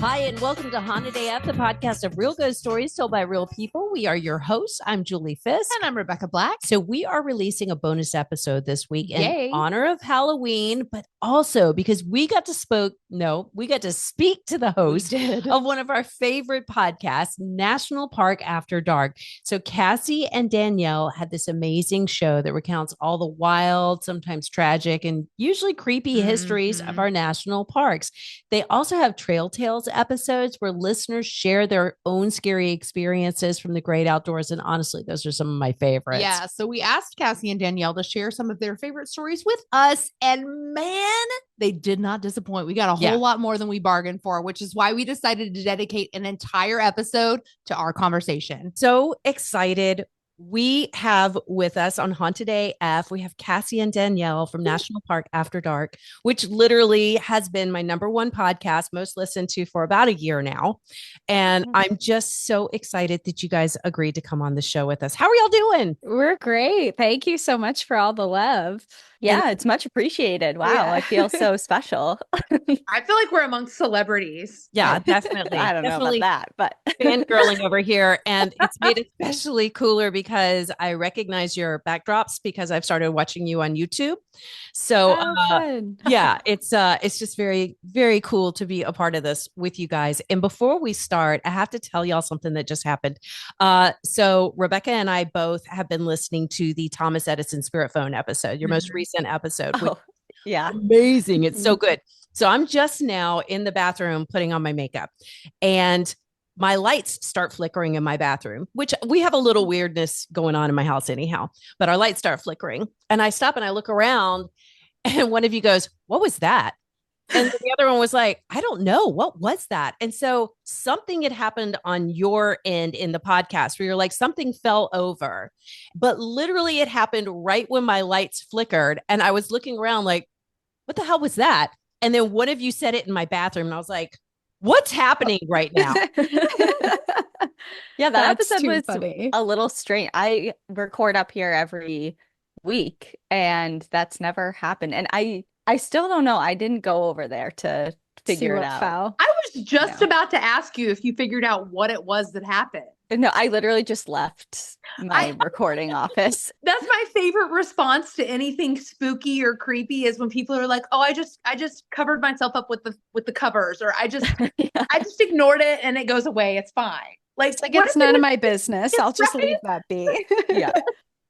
Hi, and welcome to Haunted AF, the podcast of real ghost stories told by real people. We are your hosts. I'm Julie Fisk. And I'm Rebecca Black. So we are releasing a bonus episode this week Yay. in honor of Halloween, but also because we got to speak to the host of one of our favorite podcasts, National Park After Dark. So Cassie and Danielle had this amazing show that recounts all the wild, sometimes tragic, and usually creepy histories of our national parks. They also have Trail Tales episodes where listeners share their own scary experiences from the great outdoors. And honestly, those are some of my favorites. Yeah. So we asked Cassie and Danielle to share some of their favorite stories with us. And man, they did not disappoint. We got a whole lot more than we bargained for, which is why we decided to dedicate an entire episode to our conversation. So excited. We have with us on Haunted AF, we have Cassie and Danielle from National Park After Dark, which literally has been my number one podcast, most listened to for about a year now. And I'm just so excited that you guys agreed to come on the show with us. How are y'all doing? We're great. Thank you so much for all the love. Yeah, it's much appreciated. Wow, I feel so special. I feel like we're amongst celebrities. Yeah, definitely. I don't know about that, but fangirling over here. And it's made it especially cooler because I recognize your backdrops because I've started watching you on YouTube. So yeah, it's just very, very cool to be a part of this with you guys. And before we start, I have to tell y'all something that just happened. So Rebecca and I both have been listening to the Thomas Edison Spirit Phone episode, your most recent episode. Yeah. Amazing. It's so good. So I'm just now in the bathroom putting on my makeup and my lights start flickering in my bathroom, which we have a little weirdness going on in my house anyhow, but our lights start flickering and I stop and I look around and one of you goes, "What was that?" And the other one was like, "I don't know. What was that?" And so something had happened on your end in the podcast where you're like, something fell over, but literally it happened right when my lights flickered. And I was looking around like, what the hell was that? And then one of you said it in my bathroom. And I was like, what's happening right now? Yeah, that episode was funny. A little strange. I record up here every week and that's never happened. And I still don't know. I didn't go over there to figure it out. I was just about to ask you if you figured out what it was that happened. No, I literally just left my recording office. That's my favorite response to anything spooky or creepy is when people are like, "Oh, I just covered myself up with the covers," or I just ignored it and it goes away. It's fine. Like it's none of my business. I'll just leave that be. Yeah.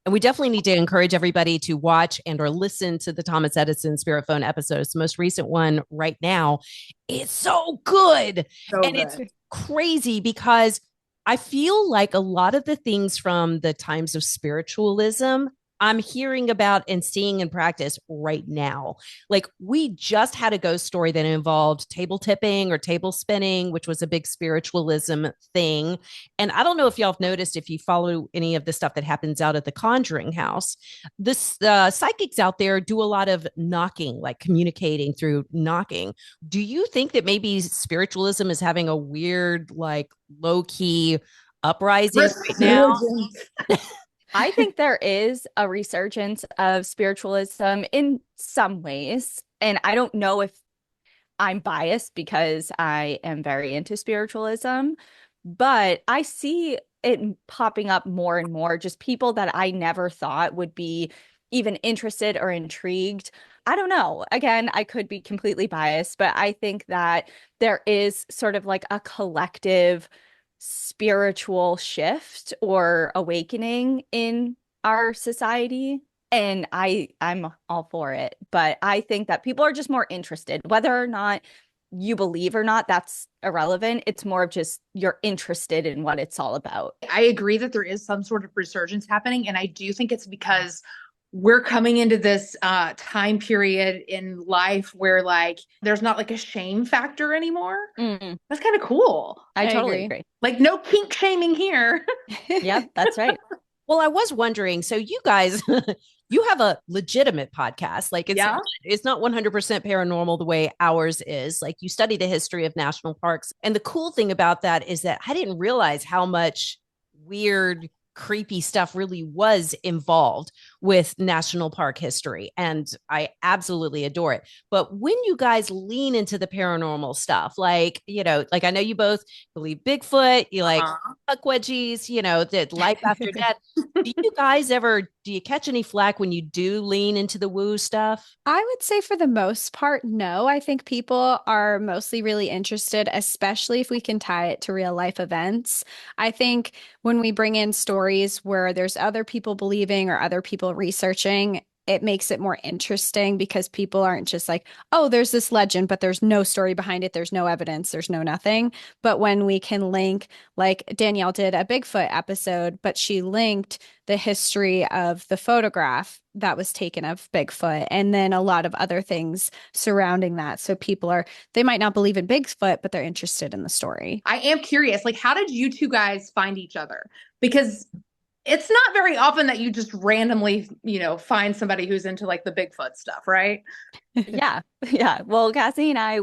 And we definitely need to encourage everybody to watch and or listen to the Thomas Edison Spirit Phone episodes. The most recent one right now. It's so good. It's crazy because I feel like a lot of the things from the times of spiritualism I'm hearing about and seeing in practice right now. Like we just had a ghost story that involved table tipping or table spinning, which was a big spiritualism thing. And I don't know if y'all have noticed if you follow any of the stuff that happens out at the Conjuring House, psychics out there do a lot of knocking, like communicating through knocking. Do you think that maybe spiritualism is having a weird, like low key uprising right now? I think there is a resurgence of spiritualism in some ways. And I don't know if I'm biased because I am very into spiritualism, but I see it popping up more and more, just people that I never thought would be even interested or intrigued. I don't know. Again, I could be completely biased, but I think that there is sort of like a collective spiritual shift or awakening in our society, and I'm all for it. But I think that people are just more interested, whether or not you believe or not, that's irrelevant. It's more of just you're interested in what it's all about. I agree that there is some sort of resurgence happening, and I do think it's because we're coming into this time period in life where like there's not like a shame factor anymore. That's kind of cool. I totally agree. Like no kink shaming here. Yep, that's right. Well, I was wondering, so you guys, you have a legitimate podcast. Like it's not 100% paranormal the way ours is. Like you study the history of national parks. And the cool thing about that is that I didn't realize how much weird, creepy stuff really was involved with national park history. And I absolutely adore it. But when you guys lean into the paranormal stuff, like, like I know you both believe Bigfoot, you like puck wedgies, the life after death. Do you catch any flack when you do lean into the woo stuff? I would say for the most part, no. I think people are mostly really interested, especially if we can tie it to real life events. I think when we bring in stories where there's other people believing or other people researching, it makes it more interesting because people aren't just like, oh, there's this legend, but there's no story behind it. There's no evidence. There's no nothing. But when we can link, like Danielle did a Bigfoot episode, but she linked the history of the photograph that was taken of Bigfoot and then a lot of other things surrounding that. So they might not believe in Bigfoot, but they're interested in the story. I am curious, like, how did you two guys find each other? Because it's not very often that you just randomly, find somebody who's into like the Bigfoot stuff, right? Yeah. Yeah. Well, Cassie and I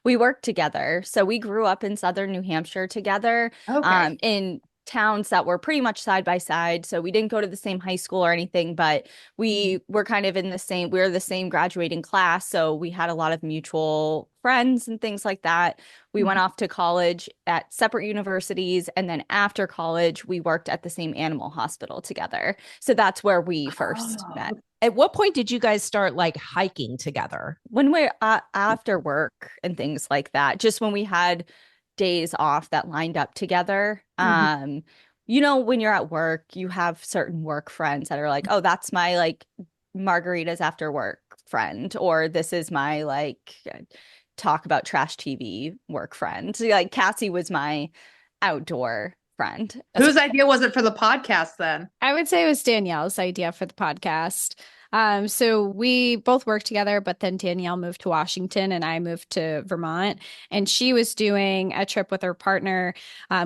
we worked together. So we grew up in Southern New Hampshire together, Okay. in towns that were pretty much side by side. So we didn't go to the same high school or anything, but we were kind of we were the same graduating class. So we had a lot of mutual friends and things like that. We went off to college at separate universities. And then after college, we worked at the same animal hospital together. So that's where we first met. At what point did you guys start like hiking together? When we're after work and things like that, just when we had days off that lined up together. When you're at work, you have certain work friends that are like, oh, that's my like margaritas after work friend, or this is my like talk about trash TV work friend. So, like Cassie was my outdoor friend. Whose idea was it for the podcast then? I would say it was Danielle's idea for the podcast. So we both worked together, but then Danielle moved to Washington and I moved to Vermont. And she was doing a trip with her partner,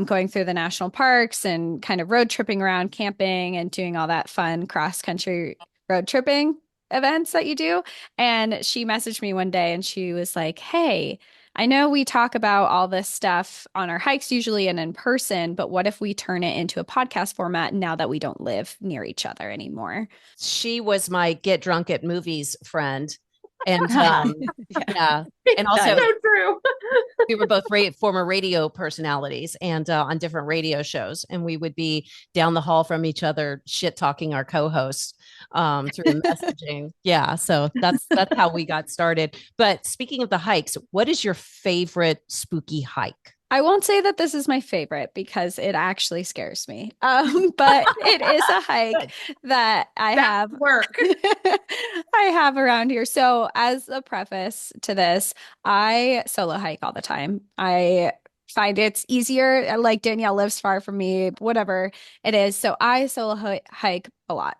going through the national parks and kind of road tripping around, camping and doing all that fun cross country road tripping events that you do. And she messaged me one day and she was like, hey, I know we talk about all this stuff on our hikes usually and in person, but what if we turn it into a podcast format now that we don't live near each other anymore? She was my get drunk at movies friend. And yeah. And also so true. we were both former radio personalities and on different radio shows. And we would be down the hall from each other, shit talking our co-hosts through messaging. Yeah. So that's how we got started. But speaking of the hikes, what is your favorite spooky hike? I won't say that this is my favorite because it actually scares me. But it is a hike that I have work. I have around here. So as a preface to this, I solo hike all the time. I find it's easier. Like Danielle lives far from me, whatever it is. So I solo hike a lot.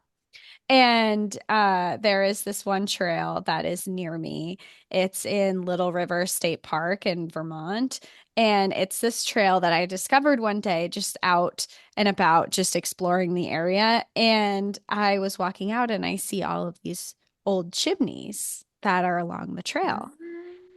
And there is this one trail that is near me. It's in Little River State Park in Vermont. And it's this trail that I discovered one day just out and about, just exploring the area. And I was walking out and I see all of these old chimneys that are along the trail.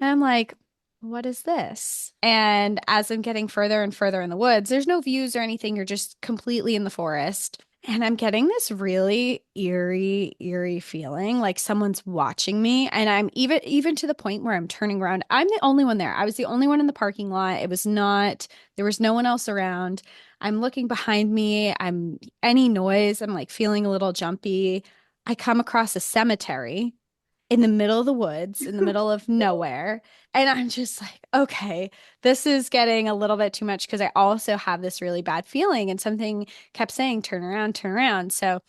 And I'm like, what is this? And as I'm getting further and further in the woods, there's no views or anything. You're just completely in the forest. And I'm getting this really eerie feeling like someone's watching me. And I'm even to the point where I'm turning around. I'm the only one there. I was the only one in the parking lot. There was no one else around. I'm looking behind me. Any noise, I'm like feeling a little jumpy. I come across a cemetery in the middle of the woods, in the middle of nowhere. And I'm just like, okay, this is getting a little bit too much because I also have this really bad feeling. And something kept saying, turn around, turn around. So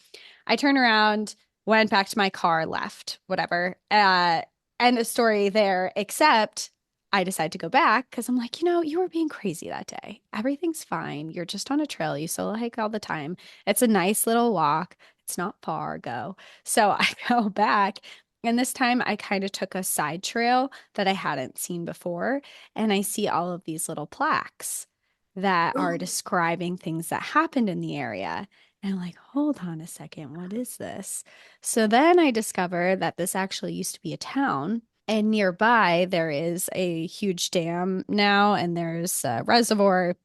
I turned around, went back to my car, left, whatever. End of story there, except I decided to go back because I'm like, you were being crazy that day. Everything's fine. You're just on a trail. You solo hike all the time. It's a nice little walk. It's not far, go. So I go back. And this time I kind of took a side trail that I hadn't seen before. And I see all of these little plaques that are describing things that happened in the area. And I'm like, hold on a second, what is this? So then I discover that this actually used to be a town. And nearby, there is a huge dam now, and there's a reservoir.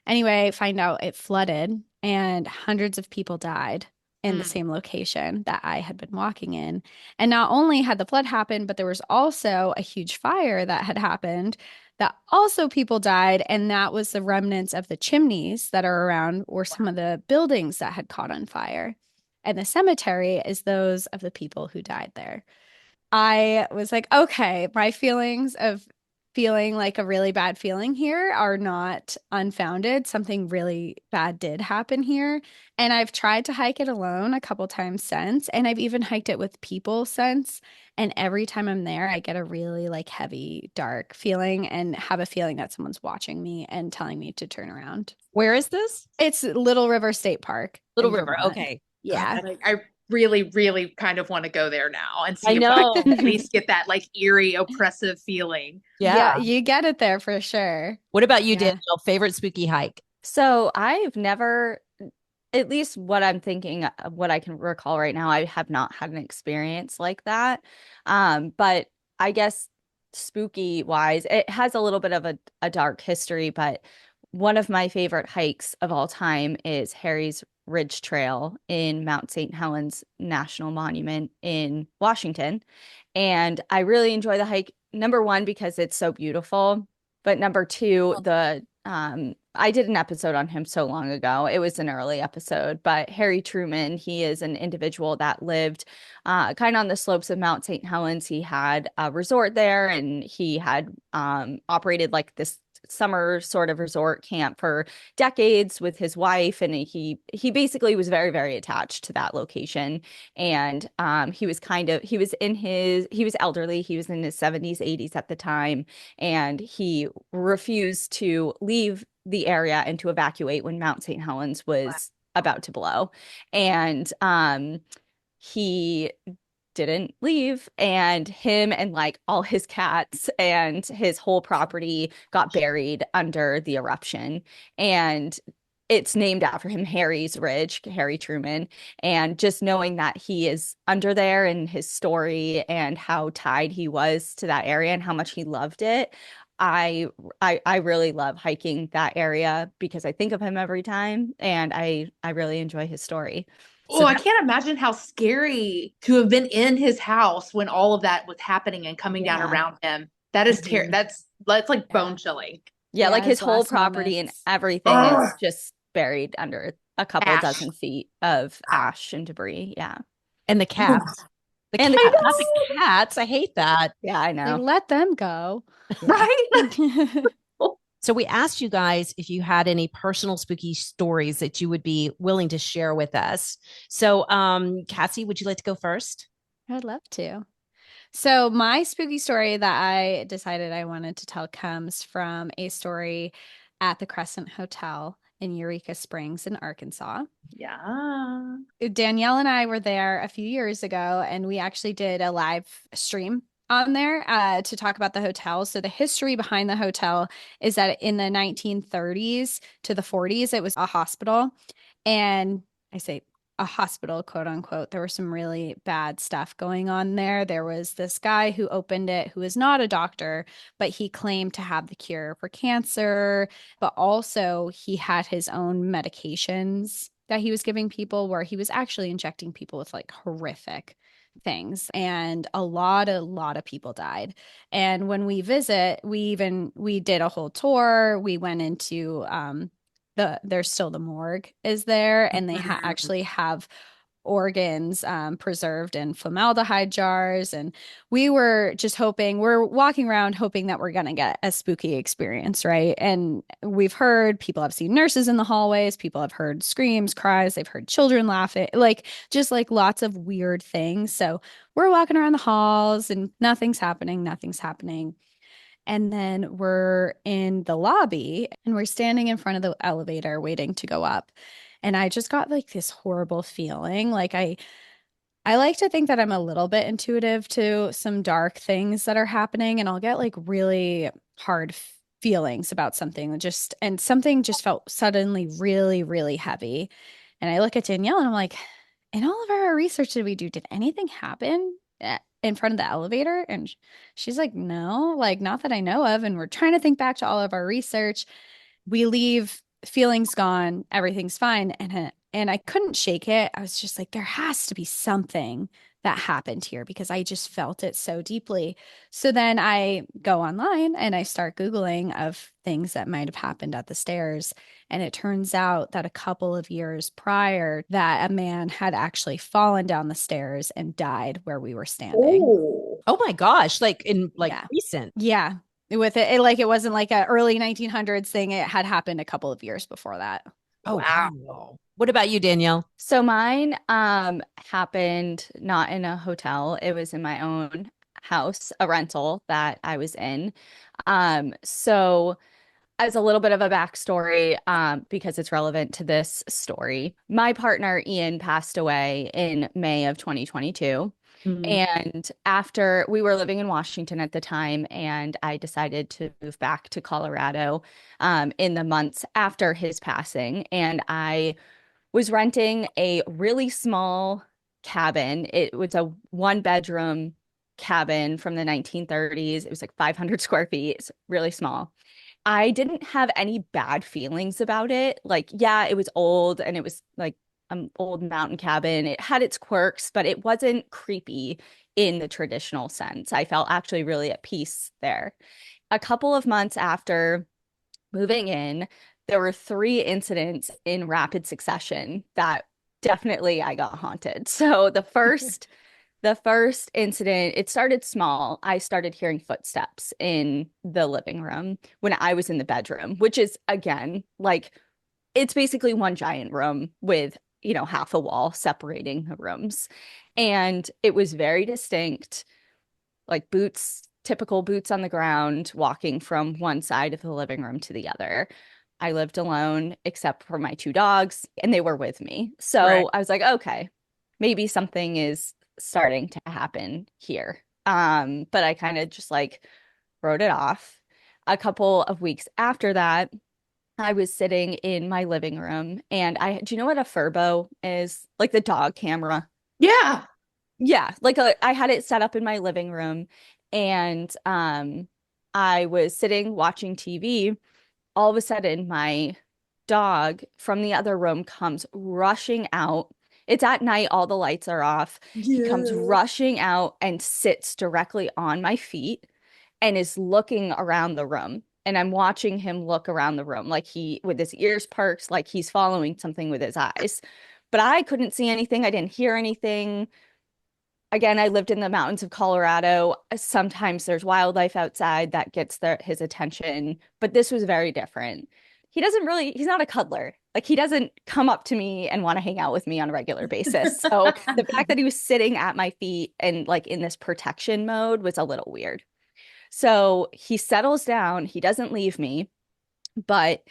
Anyway, find out it flooded and hundreds of people died in the same location that I had been walking in. And not only had the flood happened, but there was also a huge fire that had happened that also people died. And that was the remnants of the chimneys that are around or some of the buildings that had caught on fire. And the cemetery is those of the people who died there. I was like, okay, my feelings of feeling like a really bad feeling here are not unfounded. Something really bad did happen here. And I've tried to hike it alone a couple times since, and I've even hiked it with people since. And every time I'm there, I get a really like heavy, dark feeling and have a feeling that someone's watching me and telling me to turn around. Where is this? It's Little River State Park. Little River. Okay. Yeah. I really, really kind of want to go there now and see I if know. I can at least get that like eerie, oppressive feeling. Yeah. You get it there for sure. What about you, Yeah. Danielle? Favorite spooky hike? So I've never, at least what I'm thinking, what I can recall right now, I have not had an experience like that. But I guess spooky wise, it has a little bit of a dark history, but one of my favorite hikes of all time is Harry's Ridge Trail in Mount St. Helens National Monument in Washington. And I really enjoy the hike, number one, because it's so beautiful. But number two, I did an episode on him so long ago. It was an early episode, but Harry Truman, he is an individual that lived kind of on the slopes of Mount St. Helens. He had a resort there, and he had operated like this summer sort of resort camp for decades with his wife, and he basically was very, very attached to that location. And he was elderly, he was in his 70s 80s at the time, and he refused to leave the area and to evacuate when Mount St. Helens was about to blow. And he didn't leave, and him and like all his cats and his whole property got buried under the eruption. And it's named after him, Harry's Ridge, Harry Truman. And just knowing that he is under there and his story and how tied he was to that area and how much he loved it, I really love hiking that area because I think of him every time, and I really enjoy his story. Oh, I can't imagine how scary to have been in his house when all of that was happening and coming down around him. That is that's like bone chilling. Yeah, like his whole last property moments. and everything is just buried under a couple dozen feet of ash and debris. Yeah. And the cats. The And cats, the not the cats. I hate that. Yeah, I They know. let them go. Right? So we asked you guys if you had any personal spooky stories that you would be willing to share with us. So Cassie, would you like to go first? I'd love to. So my spooky story that I decided I wanted to tell comes from a story at the Crescent Hotel in Eureka Springs in Arkansas. Yeah. Danielle and I were there a few years ago, and we actually did a live stream on there to talk about the hotel. So the history behind the hotel is that in the 1930s to the 40s, it was a hospital. And I say a hospital, quote unquote. There was some really bad stuff going on there. There was this guy who opened it who is not a doctor, but he claimed to have the cure for cancer, but also he had his own medications that he was giving people where he was actually injecting people with like horrific things, and a lot of people died. And when we visit, we did a whole tour. We went into there's still the morgue is there, and they actually have organs preserved in formaldehyde jars. And we were just hoping, we're walking around hoping that we're going to get a spooky experience, right? And we've heard people have seen nurses in the hallways, people have heard screams, cries, they've heard children laughing, like just like lots of weird things. So we're walking around the halls and nothing's happening. And then we're in the lobby and we're standing in front of the elevator waiting to go up. And I just got like this horrible feeling. Like I like to think that I'm a little bit intuitive to some dark things that are happening, and I'll get like really hard feelings about something and something just felt suddenly really, really heavy. And I look at Danielle and I'm like, in all of our research that we do, did anything happen in front of the elevator? And she's like, no, like not that I know of. And we're trying to think back to all of our research. We leave feelings gone, everything's fine. And I couldn't shake it. I was just like, there has to be something that happened here because I just felt it so deeply. So then I go online and I start Googling of things that might have happened at the stairs. And it turns out that a couple of years prior, that a man had actually fallen down the stairs and died where we were standing. Oh my gosh, like in like Yeah. recent. Yeah. With it like it wasn't like a early 1900s thing. It had happened a couple of years before that. Oh wow. What about you, Danielle? So mine happened not in a hotel. It was in my own house, a rental that I was in. So as a little bit of a backstory, because it's relevant to this story, my partner Ian passed away in May of 2022. And after we were living in Washington at the time, and I decided to move back to Colorado in the months after his passing. And I was renting a really small cabin. It was a 1 bedroom cabin from the 1930s. It was like 500 square feet. It's really small. I didn't have any bad feelings about it. Like, yeah, it was old and it was like an old mountain cabin. It had its quirks, but it wasn't creepy in the traditional sense. I felt actually really at peace there. A couple of months after moving in, there were 3 incidents in rapid succession that definitely I got haunted. So the first incident, it started small. I started hearing footsteps in the living room when I was in the bedroom, which is again like it's basically one giant room with, half a wall separating the rooms. And it was very distinct, like boots, typical boots on the ground, walking from one side of the living room to the other. I lived alone except for my 2 dogs, and they were with me. So Right. I was like, okay, maybe something is starting to happen here. But I kind of just like wrote it off. A couple of weeks after that, I was sitting in my living room and do you know what a Furbo is? Like the dog camera. Yeah. Yeah, I had it set up in my living room and I was sitting watching TV. All of a sudden my dog from the other room comes rushing out. It's at night, all the lights are off. He comes rushing out and sits directly on my feet and is looking around the room. And I'm watching him look around the room like with his ears perked, like he's following something with his eyes. But I couldn't see anything. I didn't hear anything. Again, I lived in the mountains of Colorado. Sometimes there's wildlife outside that gets his attention, but this was very different. He's not a cuddler. Like he doesn't come up to me and want to hang out with me on a regular basis. So the fact that he was sitting at my feet and like in this protection mode was a little weird. So he settles down, he doesn't leave me, but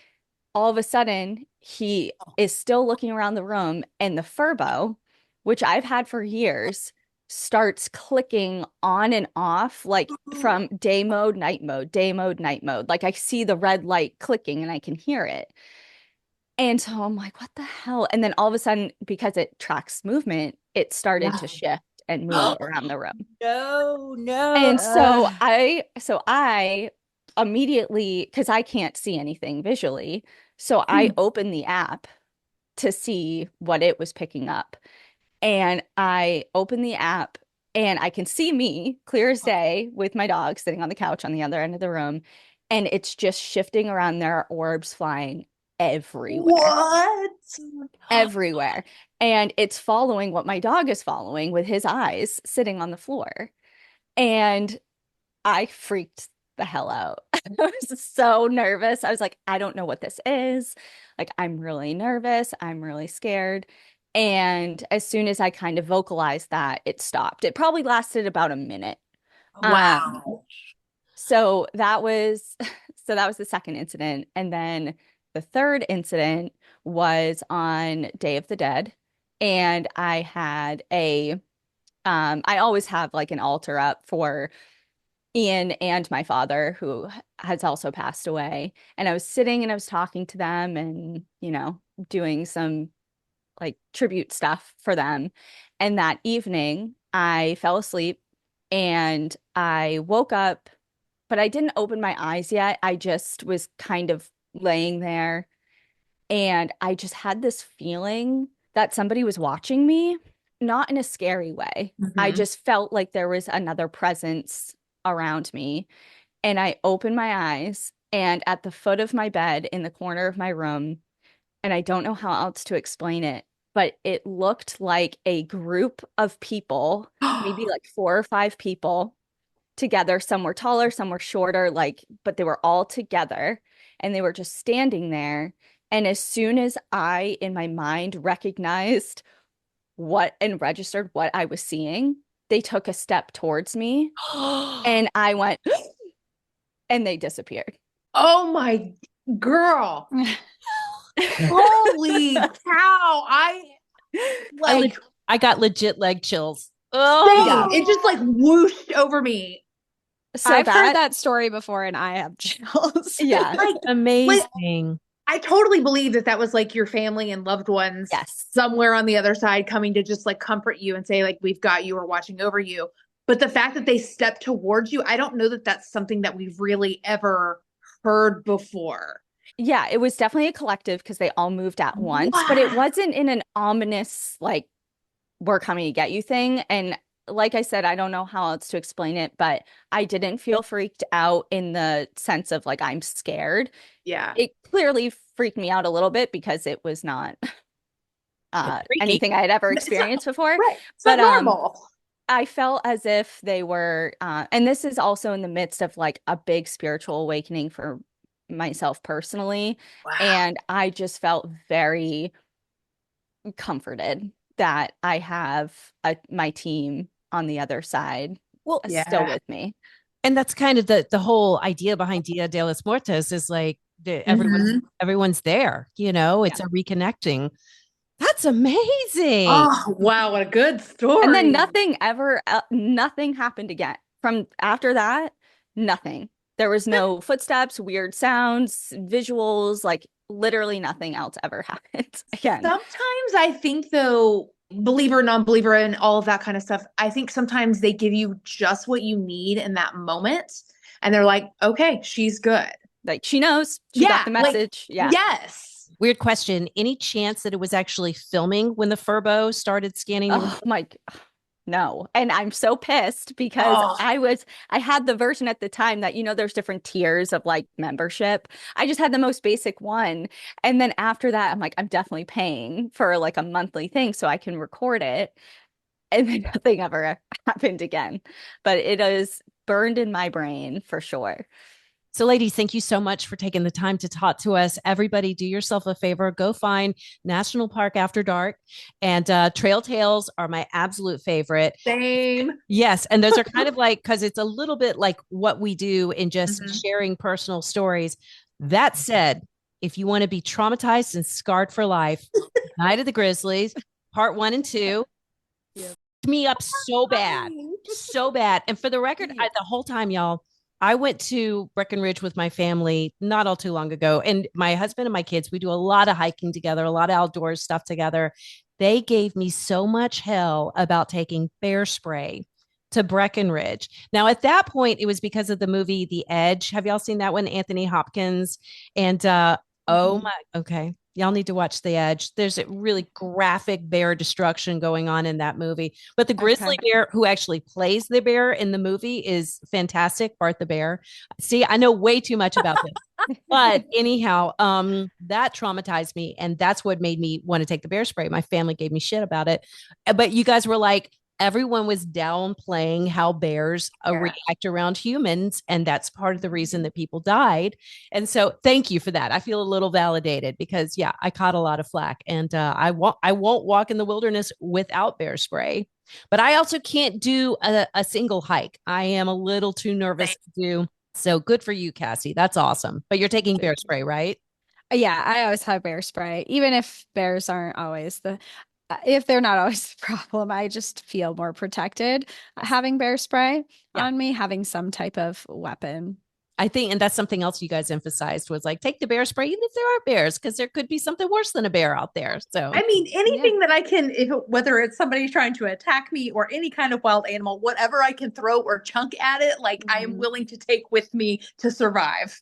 all of a sudden he is still looking around the room and the Furbo, which I've had for years, starts clicking on and off, like from day mode, night mode, day mode, night mode. Like I see the red light clicking and I can hear it. And so I'm like, what the hell? And then all of a sudden, because it tracks movement, it started to shift and move around the room. No. And so I immediately, because I can't see anything visually, so I opened the app to see what it was picking up. And I open the app and I can see me clear as day with my dog sitting on the couch on the other end of the room. And it's just shifting around. There are orbs flying everywhere. What? Everywhere. And it's following what my dog is following with his eyes sitting on the floor. And I freaked the hell out. I was so nervous. I was like, I don't know what this is. Like, I'm really nervous. I'm really scared. And as soon as I kind of vocalized that, it stopped. It probably lasted about a minute. Wow. So that was the second incident. And then the third incident was on Day of the Dead. And I had I always have like an altar up for Ian and my father, who has also passed away. And I was sitting and I was talking to them and, doing some like tribute stuff for them. And that evening, I fell asleep and I woke up, but I didn't open my eyes yet. I just was kind of laying there And I just had this feeling that somebody was watching me, not in a scary way. I Mhm. just felt like there was another presence around me. And I opened my eyes, and at the foot of my bed in the corner of my room, and I don't know how else to explain it, but it looked like a group of people, maybe like 4 or 5 people together. Some were taller, some were shorter, like, but they were all together and they were just standing there. And as soon as I, in my mind, recognized what and registered what I was seeing, they took a step towards me and I went, and they disappeared. Oh my girl. Holy cow. I like I got legit leg chills. Oh, it just like whooshed over me. So I've heard that story before and I have chills. Yeah. Like amazing. I totally believe that was like your family and loved ones Yes. somewhere on the other side coming to just like comfort you and say like, we've got you or watching over you. But the fact that they stepped towards you, I don't know that that's something that we've really ever heard before. Yeah, it was definitely a collective because they all moved at once, but it wasn't in an ominous, like, we're coming to get you thing. And like I said, I don't know how else to explain it, but I didn't feel freaked out in the sense of like, I'm scared. Yeah. It clearly freaked me out a little bit because it was not anything I had ever experienced before. Right. But normal. I felt as if they were, and this is also in the midst of like a big spiritual awakening for myself personally. Wow. And I just felt very comforted that I have my team on the other side still with me. And that's kind of the whole idea behind Dia de los Muertos is like everyone's there, you know, it's a reconnecting. That's amazing. Oh, wow. What a good story. And then nothing happened again. From after that, nothing. There was no footsteps, weird sounds, visuals, like literally nothing else ever happened again. Sometimes I think though, believer, non-believer and all of that kind of stuff, I think sometimes they give you just what you need in that moment. And they're like, okay, she's good. Like she knows. She got the message. Like, yes. Weird question. Any chance that it was actually filming when the Furbo started scanning? Oh my, no. And I'm so pissed because I had the version at the time that, you know, there's different tiers of like membership. I just had the most basic one. And then after that, I'm like, I'm definitely paying for like a monthly thing so I can record it. And then nothing ever happened again. But it is burned in my brain for sure. So ladies, thank you so much for taking the time to talk to us. Everybody do yourself a favor, go find National Park After Dark, and Trail Tales are my absolute favorite. Same. Yes. And those are kind of like, because it's a little bit like what we do in just sharing personal stories. That said, if you want to be traumatized and scarred for life, Night of the Grizzlies, part 1 and 2, me up so bad. And for the record, the whole time, y'all, I went to Breckenridge with my family not all too long ago. And my husband and my kids, we do a lot of hiking together, a lot of outdoors stuff together. They gave me so much hell about taking bear spray to Breckenridge. Now, at that point, it was because of the movie The Edge. Have y'all seen that one? Anthony Hopkins. And okay. Y'all need to watch The Edge. There's a really graphic bear destruction going on in that movie. But the grizzly bear who actually plays the bear in the movie is fantastic, Bart the Bear. See, I know way too much about this. But anyhow, that traumatized me. And that's what made me want to take the bear spray. My family gave me shit about it. But you guys were like, everyone was downplaying how bears react around humans. And that's part of the reason that people died. And so thank you for that. I feel a little validated because I caught a lot of flack, and I won't walk in the wilderness without bear spray, but I also can't do a single hike. I am a little too nervous to do. So good for you, Cassie. That's awesome. But you're taking bear spray, right? Yeah, I always have bear spray, even if bears aren't always if they're not always the problem. I just feel more protected having bear spray on me, having some type of weapon. I think, and that's something else you guys emphasized was like, take the bear spray, even if there are bears, because there could be something worse than a bear out there. So, I mean, anything that I can, whether it's somebody trying to attack me or any kind of wild animal, whatever I can throw or chunk at it, like I am willing to take with me to survive.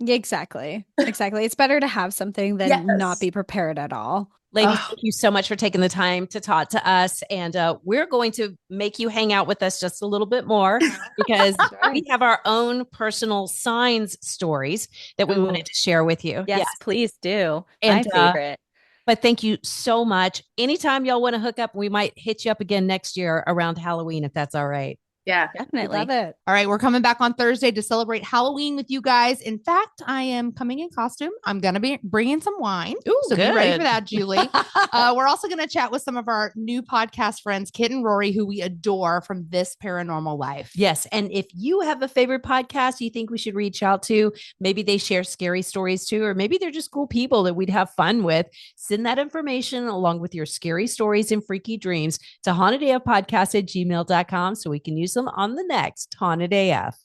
Exactly. Exactly. It's better to have something than Yes. not be prepared at all. Ladies, Oh. thank you so much for taking the time to talk to us. And we're going to make you hang out with us just a little bit more because we have our own personal signs stories that we wanted to share with you. Yes, please do. And, My favorite. But thank you so much. Anytime y'all want to hook up, we might hit you up again next year around Halloween, if that's all right. Yeah, Definitely. Love it. All right, we're coming back on Thursday to celebrate Halloween with you guys. In fact, I am coming in costume. I'm going to be bringing some wine. Ooh, so be ready good. for that, Julie. We're also going to chat with some of our new podcast friends, Kit and Rory, who we adore from This Paranormal Life. Yes. And if you have a favorite podcast you think we should reach out to, maybe they share scary stories too, or maybe they're just cool people that we'd have fun with, send that information along with your scary stories and freaky dreams to hauntedafpodcast@gmail.com so we can use them on the next Haunted AF.